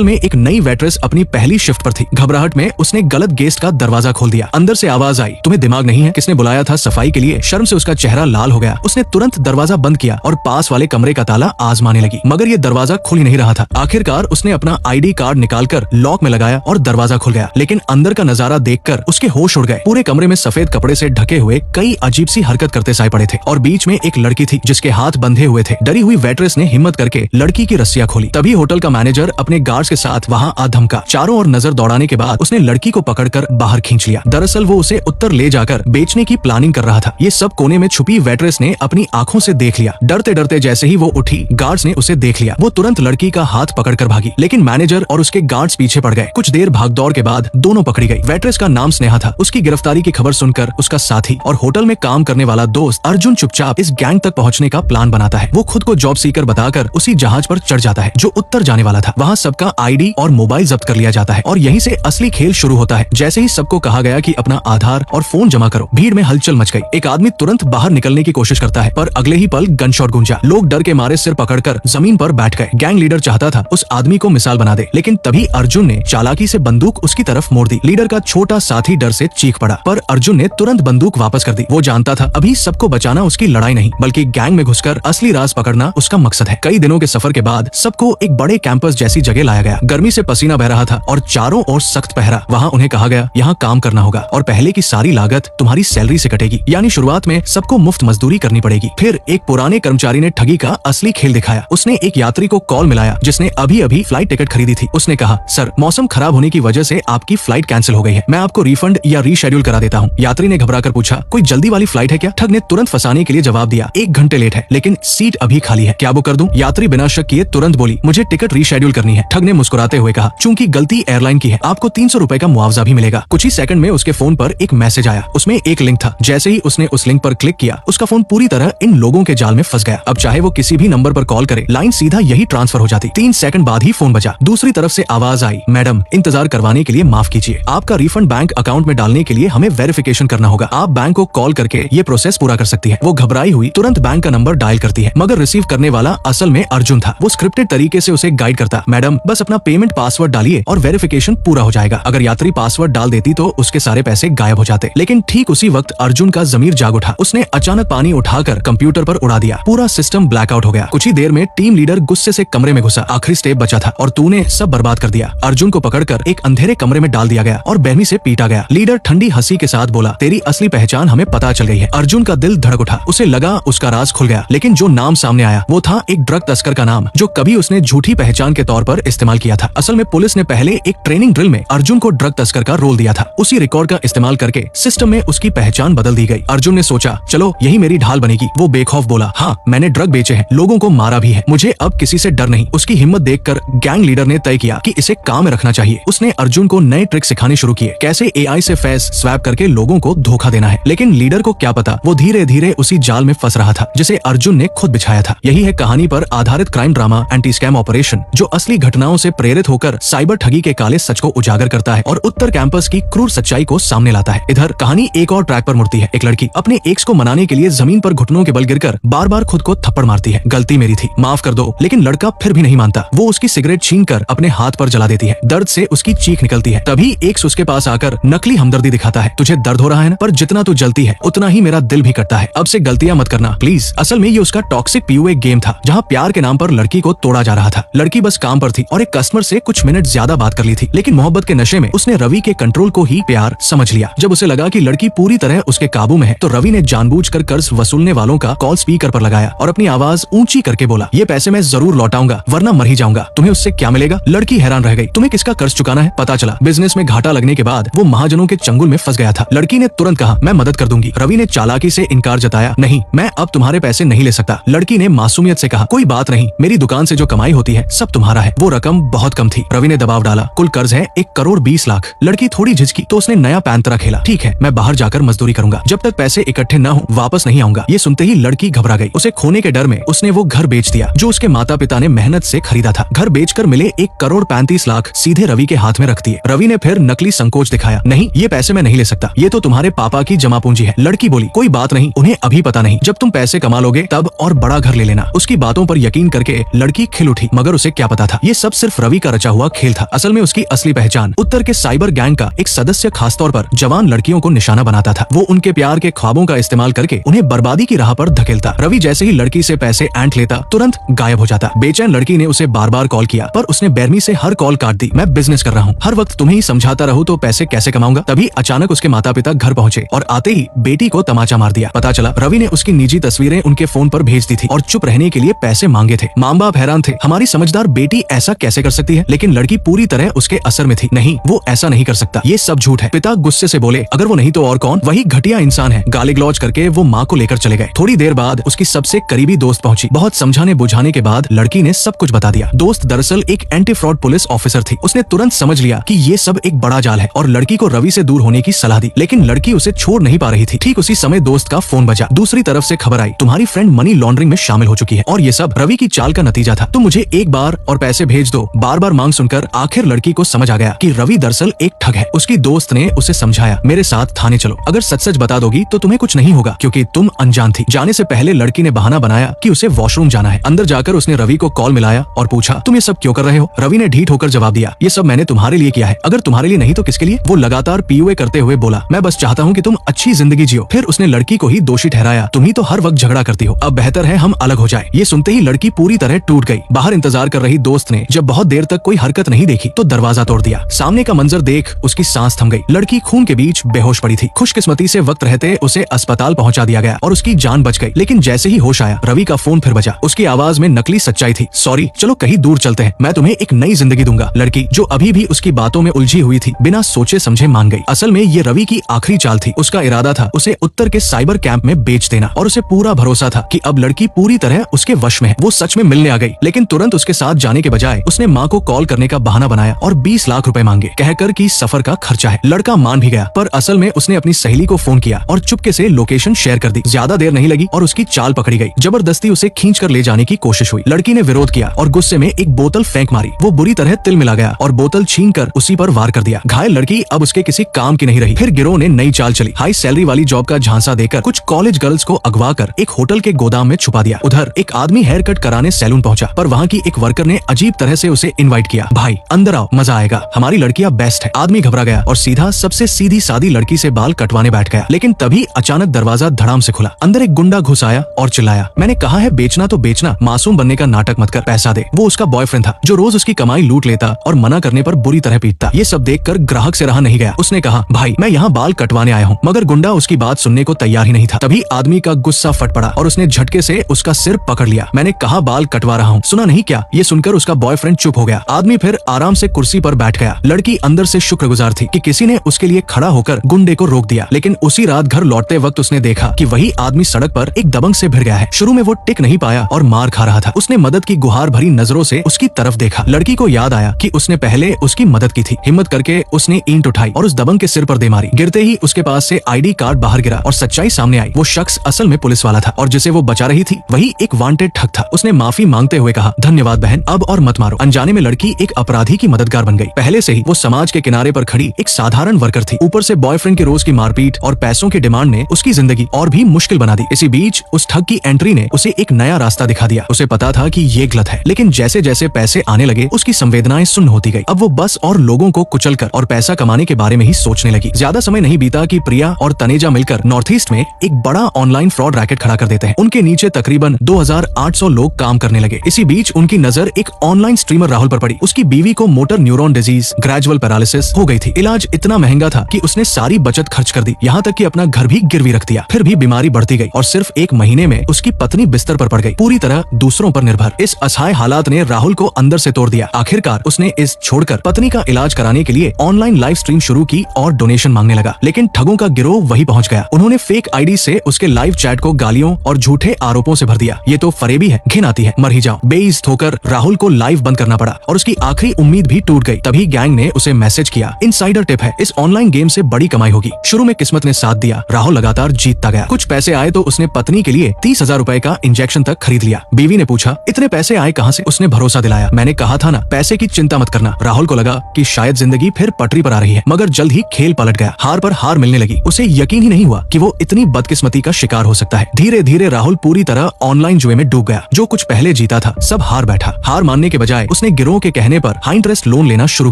में एक नई वेट्रेस अपनी पहली शिफ्ट पर थी। घबराहट में उसने गलत गेस्ट का दरवाजा खोल दिया। अंदर से आवाज आई, तुम्हें दिमाग नहीं है? किसने बुलाया था सफाई के लिए? शर्म से उसका चेहरा लाल हो गया। उसने तुरंत दरवाजा बंद किया और पास वाले कमरे का ताला आजमाने लगी, मगर ये दरवाजा खुल ही नहीं रहा था। आखिरकार उसने अपना ID कार्ड निकालकर लॉक में लगाया और दरवाजा खुल गया, लेकिन अंदर का नजारा देखकर उसके होश उड़ गए। पूरे कमरे में सफेद कपड़े से ढके हुए कई अजीब सी हरकत करते साए पड़े थे और बीच में एक लड़की थी जिसके हाथ बंधे हुए थे। डरी हुई वेट्रेस ने हिम्मत करके लड़की की रस्सियां खोली। तभी होटल का मैनेजर अपने गार्ड्स के साथ वहां आ धमका। चारों ओर नजर दौड़ाने के बाद उसने लड़की को पकड़कर बाहर खींच लिया। दरअसल वो उसे उत्तर ले जाकर बेचने की प्लानिंग कर रहा था। ये सब कोने में छुपी वेट्रेस ने अपनी आंखों से देख लिया। डरते डरते जैसे ही वो उठी, गार्ड्स ने उसे देख लिया। वो तुरंत लड़की का हाथ पकड़कर भागी, लेकिन मैनेजर और उसके गार्ड्स पीछे पड़ गए। कुछ देर भागदौड़ के बाद दोनों पकड़ी गई। वेट्रेस का नाम स्नेहा था। उसकी गिरफ्तारी की खबर सुनकर उसका साथी और होटल में काम करने वाला दोस्त अर्जुन चुपचाप इस गैंग तक पहुंचने का प्लान बनाता है। वो खुद को जॉब सीकर बताकर उसी जहाज पर चढ़ जाता है जो उत्तर जाने वाला था। वहाँ सबका ID और मोबाइल जब्त कर लिया जाता है और यहीं से असली खेल शुरू होता है। जैसे ही सबको कहा गया कि अपना आधार और फोन जमा करो, भीड़ में हलचल मच गई। एक आदमी तुरंत बाहर निकलने की कोशिश करता है, पर अगले ही पल गनशॉट गूंजा। लोग डर के मारे सिर पकड़कर जमीन पर बैठ गए। गैंग लीडर चाहता था उस आदमी को मिसाल बना दे, लेकिन तभी अर्जुन ने चालाकी से बंदूक उसकी तरफ मोड़ दी। लीडर का छोटा साथी डर से चीख पड़ा, पर अर्जुन ने तुरंत बंदूक वापस कर दी। वो जानता था अभी सबको बचाना उसकी लड़ाई नहीं, बल्कि गैंग में घुसकर असली राज पकड़ना उसका मकसद है। कई दिनों के सफर के बाद सबको एक बड़े कैंपस जैसी जगह लाया गया। गर्मी से पसीना बह रहा था और चारों ओर सख्त पहरा। वहाँ उन्हें कहा गया, यहाँ काम करना होगा और पहले की सारी लागत तुम्हारी सैलरी से कटेगी। यानी शुरुआत में सबको मुफ्त मजदूरी करनी पड़ेगी। फिर एक पुराने कर्मचारी ने ठगी का असली खेल दिखाया। उसने एक यात्री को कॉल मिलाया जिसने अभी अभी फ्लाइट टिकट खरीदी थी। उसने कहा, सर मौसम खराब होने की वजह से आपकी फ्लाइट कैंसिल हो गई है, मैं आपको रिफंड या रीशेड्यूल करा देता हूँ। यात्री ने घबराकर पूछा, कोई जल्दी वाली फ्लाइट है क्या? ठग ने तुरंत फंसाने के लिए जवाब दिया, 1 घंटे लेट है, लेकिन सीट अभी खाली है, क्या बुक कर दूं? यात्री बिना शक किए तुरंत बोली, मुझे टिकट रीशेड्यूल करनी है। ठग ने मुस्कुराते हुए कहा, चूंकि गलती एयरलाइन की है, आपको 300 रुपए का मुआवजा भी मिलेगा। कुछ ही सेकंड में उसके फोन पर एक मैसेज आया। उसमें एक लिंक था। जैसे ही उसने उस लिंक पर क्लिक किया, उसका फोन पूरी तरह इन लोगों के जाल में फंस गया। अब चाहे वो किसी भी नंबर पर कॉल करे, लाइन सीधा यही ट्रांसफर हो जाती। 3 सेकंड बाद ही फोन बजा। दूसरी तरफ से आवाज आई, मैडम इंतजार करवाने के लिए माफ कीजिए, आपका रिफंड बैंक अकाउंट में डालने के लिए हमें वेरिफिकेशन करना होगा। आप बैंक को कॉल करके ये प्रोसेस पूरा कर सकती है। वो घबराई हुई तुरंत बैंक का नंबर डायल करती है, मगर रिसीव करने वाला असल में अर्जुन था। वो स्क्रिप्टेड तरीके से उसे गाइड करता, मैडम बस अपना पेमेंट पासवर्ड डालिए और वेरिफिकेशन पूरा हो जाएगा। अगर यात्री पासवर्ड डाल देती तो उसके सारे पैसे गायब हो जाते। लेकिन ठीक उसी वक्त अर्जुन का जमीर जाग उठा। उसने अचानक पानी उठाकर कंप्यूटर पर उड़ा दिया। पूरा सिस्टम ब्लैकआउट हो गया। कुछ ही देर में टीम लीडर गुस्से से कमरे में घुसा। आखिरी स्टेप बचा था और तूने सब बर्बाद कर दिया। अर्जुन को पकड़कर एक अंधेरे कमरे में डाल दिया गया और बेरहमी से पीटा गया। लीडर ठंडी हंसी के साथ बोला, तेरी असली पहचान हमें पता चल गई है। अर्जुन का दिल धड़क उठा। उसे लगा उसका राज खुल गया, लेकिन जो नाम सामने आया वो था एक ड्रग तस्कर का नाम, जो कभी उसने झूठी पहचान के तौर पर इस्तेमाल किया था। असल में पुलिस ने पहले एक ट्रेनिंग ड्रिल में अर्जुन को ड्रग तस्कर का रोल दिया था। उसी रिकॉर्ड का इस्तेमाल करके सिस्टम में उसकी पहचान बदल दी गई। अर्जुन ने सोचा, चलो यही मेरी ढाल बनेगी। वो बेखौफ बोला, हाँ मैंने ड्रग बेचे हैं, लोगों को मारा भी है, मुझे अब किसी से डर नहीं। उसकी हिम्मत देखकर गैंग लीडर ने तय किया कि इसे काम में रखना चाहिए। उसने अर्जुन को नए ट्रिक सिखाने शुरू किए, कैसे AI से फेस स्वैप करके लोगों को धोखा देना है। लेकिन लीडर को क्या पता, वो धीरे धीरे उसी जाल में फंस रहा था जिसे अर्जुन ने खुद बिछाया था। यही है कहानी पर आधारित crime drama anti scam operation, जो असली घटनाओं से प्रेरित होकर साइबर ठगी के काले सच को उजागर करता है और उत्तर कैंपस की क्रूर सच्चाई को सामने लाता है। इधर कहानी एक और ट्रैक पर मुड़ती है। एक लड़की अपने एक्स को मनाने के लिए जमीन पर घुटनों के बल गिरकर बार बार खुद को थप्पड़ मारती है, गलती मेरी थी, माफ कर दो। लेकिन लड़का फिर भी नहीं मानता। वो उसकी सिगरेट छीनकर अपने हाथ पर जला देती है। दर्द से उसकी चीख निकलती है। तभी एक्स उसके पास आकर नकली हमदर्दी दिखाता है, तुझे दर्द हो रहा है ना, पर जितना तू जलती है उतना ही मेरा दिल भी कटता है, अब से गलतियां मत करना प्लीज। असल में ये उसका टॉक्सिक PUA गेम था, जहाँ प्यार के नाम पर लड़की को तोड़ा जा रहा था। लड़की बस काम पर थी और एक कस्टमर से कुछ मिनट ज्यादा बात कर ली थी, लेकिन मोहब्बत के नशे में उसने रवि के कंट्रोल को ही प्यार समझ लिया। जब उसे लगा कि लड़की पूरी तरह उसके काबू में है, तो रवि ने जानबूझकर कर्ज वसूलने वालों का कॉल स्पीकर पर लगाया और अपनी आवाज ऊंची करके बोला, ये पैसे मैं जरूर लौटाऊंगा वरना मर ही जाऊंगा, तुम्हें उससे क्या मिलेगा? लड़की हैरान रह गई, तुम्हें किसका कर्ज चुकाना है? पता चला बिजनेस में घाटा लगने के बाद वो महाजनों के चंगुल में फंस गया था। लड़की ने तुरंत कहा, मैं मदद कर दूंगी। रवि ने चालाकी से इनकार जताया, नहीं मैं अब तुम्हारे पैसे नहीं ले सकता। लड़की ने मासूमियत से कहा, कोई बात नहीं, मेरी दुकान से जो कमाई होती है सब तुम्हारा है। वो रकम बहुत कम थी। रवि ने दबाव डाला, कुल कर्ज है 1,20,00,000। लड़की थोड़ी झिझकी तो उसने नया पैंतरा खेला, ठीक है मैं बाहर जाकर मजदूरी करूंगा, जब तक पैसे इकट्ठे न हो वापस नहीं आऊंगा। ये सुनते ही लड़की घबरा गई। उसे खोने के डर में उसने वो घर बेच दिया जो उसके माता पिता ने मेहनत से खरीदा था। घर बेचकर मिले 1,35,00,000 सीधे रवि के हाथ में रख दिए। रवि ने फिर नकली संकोच दिखाया, नहीं ये पैसे मैं नहीं ले सकता, ये तो तुम्हारे पापा की जमा पूंजी है। लड़की बोली, कोई बात नहीं, उन्हें अभी पता नहीं, जब तुम पैसे कमा लोगे तब और बड़ा घर ले लेना। उसकी बातों पर यकीन करके लड़की खिल उठी, मगर उसे क्या पता था ये सब सिर्फ सिर्फ रवि का रचा हुआ खेल था। असल में उसकी असली पहचान उत्तर के साइबर गैंग का एक सदस्य खासतौर पर जवान लड़कियों को निशाना बनाता था। वो उनके प्यार के ख्वाबों का इस्तेमाल करके उन्हें बर्बादी की राह पर धकेलता। रवि जैसे ही लड़की से पैसे ऐंठ लेता तुरंत गायब हो जाता। बेचैन लड़की ने उसे बार बार कॉल किया पर उसने बेरमी से हर कॉल काट दी। मैं बिजनेस कर रहा हूँ, हर वक्त तुम्हें ही समझाता रहूं तो पैसे कैसे कमाऊंगा। तभी अचानक उसके माता पिता घर पहुंचे और आते ही बेटी को तमाचा मार दिया। पता चला रवि ने उसकी निजी तस्वीरें उनके फोन पर भेज दी थी और चुप रहने के लिए पैसे मांगे थे। माँ बाप हैरान थे, हमारी समझदार बेटी ऐसा कैसे कर सकती है, लेकिन लड़की पूरी तरह उसके असर में थी। नहीं, वो ऐसा नहीं कर सकता, ये सब झूठ है। पिता गुस्से से बोले, अगर वो नहीं तो और कौन, वही घटिया इंसान है। गाली गलौज करके वो माँ को लेकर चले गए। थोड़ी देर बाद उसकी सबसे करीबी दोस्त पहुंची। बहुत समझाने बुझाने के बाद लड़की ने सब कुछ बता दिया। दोस्त दरअसल एक एंटी फ्रॉड पुलिस ऑफिसर थी। उसने तुरंत समझ लिया कि ये सब एक बड़ा जाल है और लड़की को रवि से दूर होने की सलाह दी, लेकिन लड़की उसे छोड़ नहीं पा रही थी। ठीक उसी समय दोस्त का फोन बजा। दूसरी तरफ से खबर आई, तुम्हारी फ्रेंड मनी लॉन्ड्रिंग में शामिल हो चुकी है और ये सब रवि की चाल का नतीजा था। तुम मुझे एक बार और पैसे भेज दो। बार बार मांग सुनकर आखिर लड़की को समझ आ गया कि रवि दरअसल एक ठग है। उसकी दोस्त ने उसे समझाया, मेरे साथ थाने चलो, अगर सच सच बता दोगी तो तुम्हें कुछ नहीं होगा क्योंकि तुम अनजान थी। जाने से पहले लड़की ने बहाना बनाया कि उसे वॉशरूम जाना है। अंदर जाकर उसने रवि को कॉल मिलाया और पूछा, तुम ये सब क्यों कर रहे हो। रवि ने ढीठ होकर जवाब दिया, ये सब मैंने तुम्हारे लिए किया है, अगर तुम्हारे लिए नहीं तो किसके लिए। वो लगातार पीयूए करते हुए बोला, मैं बस चाहता हूँ कि तुम अच्छी जिंदगी जियो। फिर उसने लड़की को ही दोषी ठहराया, तुम ही तो हर वक्त झगड़ा करती हो, अब बेहतर है हम अलग हो जाए। ये सुनते ही लड़की पूरी तरह टूट गई। बाहर इंतजार कर रही दोस्त ने जब बहुत देर तक कोई हरकत नहीं देखी तो दरवाजा तोड़ दिया। सामने का मंजर देख उसकी सांस थम गई। लड़की खून के बीच बेहोश पड़ी थी। खुशकिस्मती से वक्त रहते उसे अस्पताल पहुंचा दिया गया और उसकी जान बच गई। लेकिन जैसे ही होश आया रवि का फोन फिर बजा। उसकी आवाज में नकली सच्चाई थी, सॉरी, चलो कहीं दूर चलते हैं, मैं तुम्हें एक नई जिंदगी दूंगा। लड़की जो अभी भी उसकी बातों में उलझी हुई थी बिना सोचे समझे मान गई। असल में ये रवि की आखिरी चाल थी। उसका इरादा था उसे उत्तर के साइबर कैंप में बेच देना और उसे पूरा भरोसा था कि अब लड़की पूरी तरह उसके वश में है। वो सच में मिलने आ गई, लेकिन तुरंत उसके साथ जाने के बजाय उसने माँ को कॉल करने का बहाना बनाया और 20 लाख रुपए मांगे, कहकर कि सफर का खर्चा है। लड़का मान भी गया, पर असल में उसने अपनी सहेली को फोन किया और चुपके से लोकेशन शेयर कर दी। ज्यादा देर नहीं लगी और उसकी चाल पकड़ी गई। जबरदस्ती उसे खींच कर ले जाने की कोशिश हुई। लड़की ने विरोध किया और गुस्से में एक बोतल फेंक मारी। वो बुरी तरह तिल मिला गया और बोतल छीन कर उसी पर वार कर दिया। घायल लड़की अब उसके किसी काम की नहीं रही। फिर गिरोह ने नई चाल चली। हाई सैलरी वाली जॉब का झांसा देकर कुछ कॉलेज गर्ल्स को अगवा कर एक होटल के गोदाम में छुपा दिया। उधर एक आदमी हेयर कट कराने सैलून पहुंचा, पर वहाँ की एक वर्कर ने अजीब तरह से उसे इनवाइट किया, भाई अंदर आओ, मजा आएगा, हमारी लड़कियां बेस्ट है। आदमी घबरा गया और सीधा सबसे सीधी सादी लड़की से बाल कटवाने बैठ गया। लेकिन तभी अचानक दरवाजा धड़ाम से खुला। अंदर एक गुंडा घुस आया और चिल्लाया, मैंने कहा है बेचना तो बेचना, मासूम बनने का नाटक मत कर, पैसा दे। वो उसका बॉयफ्रेंड था जो रोज उसकी कमाई लूट लेता और मना करने पर बुरी तरह पीटता। ये सब देखकर ग्राहक से रहा नहीं गया। उसने कहा, भाई मैं यहाँ बाल कटवाने आया हूँ, मगर गुंडा उसकी बात सुनने को तैयार ही नहीं था। तभी आदमी का गुस्सा फट पड़ा और उसने झटके से उसका सिर पकड़ लिया। मैंने कहा बाल कटवा रहा हूँ, सुना नहीं क्या। ये सुनकर उसका बॉयफ्रेंड चुप हो गया। आदमी फिर आराम से कुर्सी पर बैठ गया। लड़की अंदर से शुक्रगुजार थी कि किसी ने उसके लिए खड़ा होकर गुंडे को रोक दिया। लेकिन उसी रात घर लौटते वक्त उसने देखा कि वही आदमी सड़क पर एक दबंग से भिड़ गया है। शुरू में वो टिक नहीं पाया और मार खा रहा था। उसने मदद की गुहार भरी नजरों से उसकी तरफ देखा। लड़की को याद आया कि उसने पहले उसकी मदद की थी। हिम्मत करके उसने ईंट उठाई और उस दबंग के सिर पर दे मारी। गिरते ही उसके पास से आईडी कार्ड बाहर गिरा और सच्चाई सामने आई। वो शख्स असल में पुलिस वाला था और जिसे वो बचा रही थी वही एक वांटेड ठग था। उसने माफी मांगते हुए कहा, धन्यवाद बहन, अब और मत मारो। अनजाने में लड़की एक अपराधी की मददगार बन गई। पहले से ही वो समाज के किनारे पर खड़ी एक साधारण वर्कर थी। ऊपर से बॉयफ्रेंड के रोज की मारपीट और पैसों की डिमांड ने उसकी जिंदगी और भी मुश्किल बना दी। इसी बीच उस ठग की एंट्री ने उसे एक नया रास्ता दिखा दिया। उसे पता था कि ये गलत है, लेकिन जैसे जैसे पैसे आने लगे उसकी संवेदनाएं सुन्न होती गई। अब वो बस और लोगों को कुचलकर और पैसा कमाने के बारे में ही सोचने लगी। ज्यादा समय नहीं बीता कि प्रिया और तनेजा मिलकर नॉर्थ ईस्ट में एक बड़ा ऑनलाइन फ्रॉड रैकेट खड़ा कर देते हैं। उनके नीचे तकरीबन 2800 लोग काम करने लगे। इसी बीच उनकी नजर एक ऑनलाइन स्ट्रीमर राहुल पर पड़ी। उसकी बीवी को motor neuron disease gradual paralysis हो गई थी। इलाज इतना महंगा था कि उसने सारी बचत खर्च कर दी, यहाँ तक कि अपना घर भी गिरवी रख दिया। फिर भी बीमारी बढ़ती गई और सिर्फ एक महीने में उसकी पत्नी बिस्तर पर पड़ गई, पूरी तरह दूसरों पर निर्भर। इस असहाय हालात ने राहुल को अंदर से तोड़ दिया। आखिरकार उसने इस छोड़कर पत्नी का इलाज कराने के लिए ऑनलाइन लाइव स्ट्रीम शुरू की और डोनेशन मांगने लगा। लेकिन ठगों का गिरोह वही पहुंच गया। उन्होंने फेक आईडी से उसके लाइव चैट को गालियों और झूठे आरोपों से भर दिया। ये तो फरेबी है, घिन आती है, मर ही जाओ। बेइज्जत होकर राहुल को लाइव बंद करना पड़ा और उसकी आखिरी उम्मीद भी टूट गई। तभी गैंग ने उसे मैसेज किया, इनसाइडर टिप है, इस ऑनलाइन गेम से बड़ी कमाई होगी। शुरू में किस्मत ने साथ दिया, राहुल लगातार जीतता गया। कुछ पैसे आए तो उसने पत्नी के लिए 30,000 रुपए का इंजेक्शन तक खरीद लिया। बीवी ने पूछा, इतने पैसे आए कहाँ से? उसने भरोसा दिलाया, मैंने कहा था ना, पैसे की चिंता मत करना। राहुल को लगा कि शायद जिंदगी फिर पटरी पर आ रही है, मगर जल्द ही खेल पलट गया। हार पर हार मिलने लगी। उसे यकीन ही नहीं हुआ कि वो इतनी बदकिस्मती का शिकार हो सकता है। धीरे धीरे राहुल पूरी तरह ऑनलाइन जुए में डूब गया। जो कुछ पहले जीता था सब हार बैठा। हार मानने के बजाय उसने गिरोह के कहने पर हाई इंटरेस्ट लोन लेना शुरू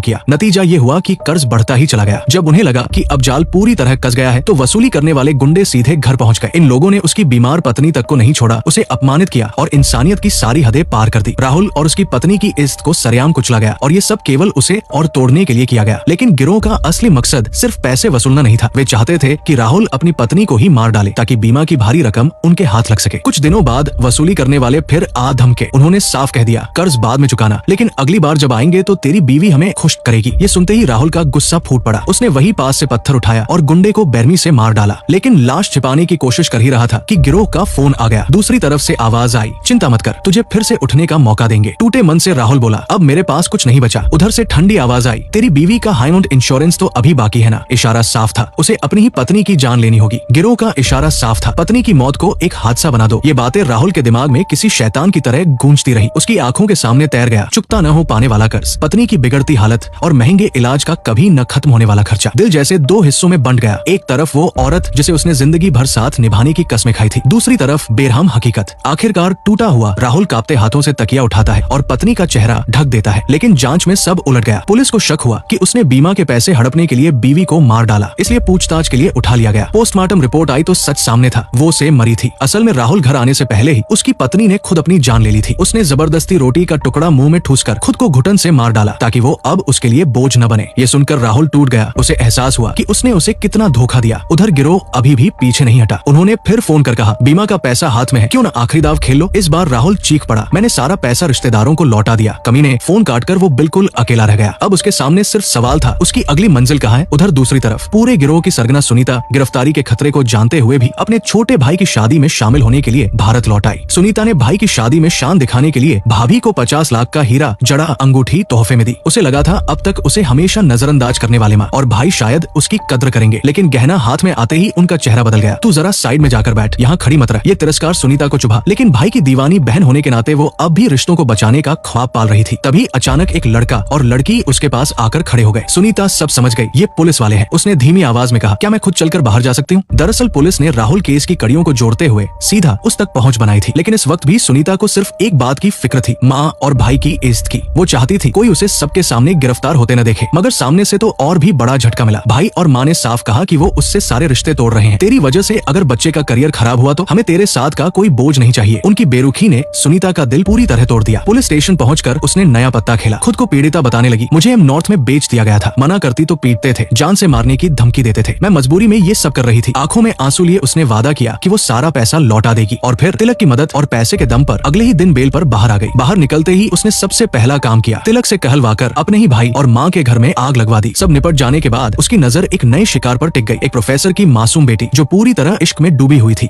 किया। नतीजा ये हुआ कि कर्ज बढ़ता ही चला गया। जब उन्हें लगा कि अब जाल पूरी तरह कस गया है तो वसूली करने वाले गुंडे सीधे घर पहुंच गए। इन लोगों ने उसकी बीमार पत्नी तक को नहीं छोड़ा, उसे अपमानित किया और इंसानियत की सारी हदें पार कर दी। राहुल और उसकी पत्नी की इज्जत को सरेआम कुचला गया और ये सब केवल उसे और तोड़ने के लिए किया गया। लेकिन गिरोह का असली मकसद सिर्फ पैसे वसूलना नहीं था। वे चाहते थे कि राहुल अपनी पत्नी को ही मार डाले ताकि बीमा की भारी रकम उनके हाथ लग सके। कुछ दिनों बाद वसूली करने वाले फिर आ धमके। उन्होंने साफ कह दिया, कर्ज बाद में चुकाना, लेकिन अगली बार जब आएंगे तो तेरी बीवी हमें खुश करेगी। ये सुनते ही राहुल का गुस्सा फूट पड़ा। उसने वही पास से पत्थर उठाया और गुंडे को बेरमी से मार डाला। लेकिन लाश छिपाने की कोशिश कर ही रहा था कि गिरोह का फोन आ गया। दूसरी तरफ से आवाज आई, चिंता मत कर, तुझे फिर से उठने का मौका देंगे। टूटे मन से राहुल बोला, अब मेरे पास कुछ नहीं बचा। उधर से ठंडी आवाज आई, तेरी बीवी का हाई नोट इंश्योरेंस तो अभी बाकी है ना। इशारा साफ था, उसे अपनी ही पत्नी की जान लेनी होगी। गिरोह का इशारा साफ था, पत्नी की मौत को एक हादसा बना दो। ये बातें राहुल के दिमाग में किसी शैतान की तरह गूंजती रही। उसकी आंखों के सामने तैर गया चुकता न हो पाने वाला कर्ज, पत्नी की बिगड़ती हालत और महंगे इलाज का कभी न खत्म होने वाला खर्चा। दिल जैसे दो हिस्सों में बंट गया। एक तरफ वो औरत जिसे उसने जिंदगी भर साथ निभाने की कसमें खाई थी, दूसरी तरफ बेरहम हकीकत। आखिरकार टूटा हुआ राहुल कांपते हाथों से तकिया उठाता है और पत्नी का चेहरा ढक देता है। लेकिन जांच में सब उलट गया। पुलिस को शक हुआ कि उसने बीमा के पैसे हड़पने के लिए बीवी को मार डाला, इसलिए पूछताछ के लिए उठा लिया गया। पोस्टमार्टम रिपोर्ट आई तो सच सामने था, वो से मरी थी। असल में राहुल घर आने से पहले ही उसकी पत्नी ने खुद अपनी जान ले ली थी। उसने जबरदस्ती रोटी का टुकड़ा मुंह में ठूसकर खुद को घुटन से मार डाला ताकि वो अब उसके लिए बोझ न बने। ये सुनकर राहुल टूट गया। उसे एहसास हुआ कि उसने उसे कितना धोखा दिया। उधर गिरोह अभी भी पीछे नहीं हटा। उन्होंने फिर फोन कर कहा, बीमा का पैसा हाथ में है, क्यों न आखिरी दाव खेल लो। इस बार राहुल चीख पड़ा, मैंने सारा पैसा रिश्तेदारों को लौटा दिया। कमीने फोन काटकर वो बिल्कुल अकेला रह गया। अब उसके सामने सिर्फ सवाल था, उसकी अगली मंजिल कहाँ है। उधर दूसरी तरफ पूरे गिरोह की सरगना सुनीता गिरफ्तारी के खतरे को जानते हुए भी अपने छोटे भाई की शादी में शामिल होने के लिए भारत लौट आई। सुनीता ने भाई की शादी में शान दिखाने के लिए भाभी को 50 लाख का हीरा जड़ा अंगूठी तोहफे में दी। उसे लगा था अब तक उसे हमेशा नजरअंदाज करने वाले माँ और भाई शायद उसकी कद्र करेंगे, लेकिन गहना हाथ में आते ही उनका चेहरा बदल गया। तू जरा साइड में जाकर बैठ, यहाँ खड़ी मत रह। ये तिरस्कार सुनीता को चुभा, लेकिन भाई की दीवानी बहन होने के नाते वो अब भी रिश्तों को बचाने का ख्वाब पाल रही थी। तभी अचानक एक लड़का और लड़की उसके पास आकर खड़े हो गए। सुनीता सब समझ गई, ये पुलिस वाले हैं। उसने धीमी आवाज में कहा, क्या मैं खुद चलकर बाहर जा सकती हूँ। दरअसल पुलिस ने राहुल केस की कड़ियों को जोड़ते हुए सीधा उस तक पहुँच बनाई थी, लेकिन इस वक्त भी सुनीता को सिर्फ एक बात की फिक्र थी, माँ और भाई की इज्जत की। वो चाहती थी कोई उसे सबके सामने गिरफ्तार होते न देखे, मगर सामने से तो और भी बड़ा झटका मिला। भाई और माँ ने साफ कहा कि वो उससे सारे रिश्ते तोड़ रहे हैं। तेरी वजह से अगर बच्चे का करियर खराब हुआ तो हमें तेरे साथ का कोई बोझ नहीं चाहिए। उनकी बेरुखी ने सुनीता का दिल पूरी तरह तोड़ दिया। पुलिस स्टेशन पहुंचकर उसने नया पत्ता खेला। खुद को पीड़िता बताने लगी, मुझे नॉर्थ में बेच दिया गया था, मना करती तो पीटते थे, जान से मारने की धमकी देते थे। मैं मजबूरी में ये सब कर रही थी। आंखों में आंसू लिए उसने वादा किया कि वो सारा पैसा लौटा देगी और फिर तिलक की मदद और पैसे के दम पर अगले ही दिन बेल पर बाहर आ गई। बाहर निकलते ही उसने सबसे पहला काम किया, तिलक से कहलवाकर अपने ही भाई और माँ के घर में आग लगवा दी। सब निपट जाने के बाद उसकी नजर एक नए शिकार पर टिक गई, एक प्रोफेसर की मासूम बेटी जो पूरी तरह इश्क में डूबी हुई थी।